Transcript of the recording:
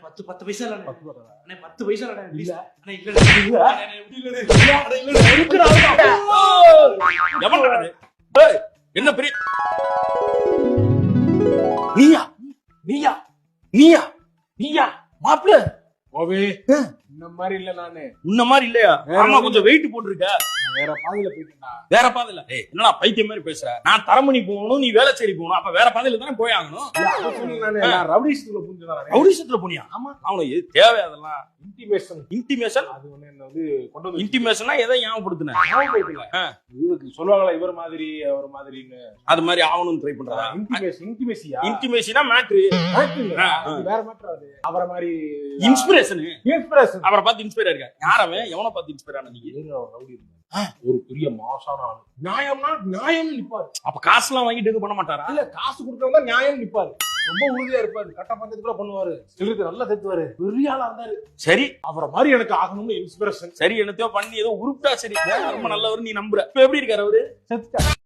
10 பைசா இல்ல 10 பைசா இல்ல என்ன பெரிய நீயா நீயா நீயா நீயா மாப்பிள்ள ஓவே இந்த மாதிரி இல்ல நானு உன்ன மாதிரி இல்லையா? ஆமா, கொஞ்சம் வெயிட் போட்டுருக்க. வேற பாதையில போயிட்டேன்டா. வேற பாதையில என்னடா பைத்தியம் மாதிரி பேசுற? நான் தரமணி போகணும், நீ வேளச்சேரி போகணும். அப்ப வேற பாதையில தானே போய் ஆகணும். நான் ரவுடிஸ்ல புரிஞ்சுதான். ரவுடிசத்துல போனியா? ஆமா. அவனுக்கு எது தேவை அதெல்லாம்? இன்டிமேஷன். இன்டிமேஷன் அது ஒண்ணு என்ன வந்து கொண்டு வந்து இன்டிமேஷனா எதை ஞாபகப்படுத்தின? இவருக்கு சொல்லுவாங்களா இவர் மாதிரி அவர் மாதிரின்னு, அது மாதிரி ஆகணும்னு ட்ரை பண்றதா? இன்டிமேசியா? இன்டிமேஷனா மேட்ரு வேற மேட்டர். அது அவரை மாதிரி இன்ஸ்பிரேஷன். இன்ஸ்பிரேஷன். அவரை பார்த்து இன்ஸ்பயர் இருக்க. யாரவன் எவனை பார்த்து இன்ஸ்பயர் ஆன? நீங்க ஒரு பெரிய மாசான ஆளு. நியாயம்னா நியாயம் நிப்பாரு. அப்ப காசுலாம் வாங்கிட்டு இது பண்ண மாட்டாரா? இல்ல, காசு கொடுக்கறவங்க நியாயம் நிப்பாரு. ரொம்ப உறுதியா இருப்பாரு. கட்ட பந்தத்துக்கு கூட பண்ணுவாரு. சிறுத்தை நல்லா சேர்த்துவாரு. பெரிய ஆளா இருந்தாரு. சரி, அவரை மாதிரி எனக்கு ஆகணும்னு இன்ஸ்பிரேஷன். சரி, என்னத்தையோ பண்ணி ஏதோ உருப்பிட்டா சரி. ரொம்ப நல்லவர் நீ நம்புற. இப்ப எப்படி இருக்காரு அவரு? செத்துட்டாரு.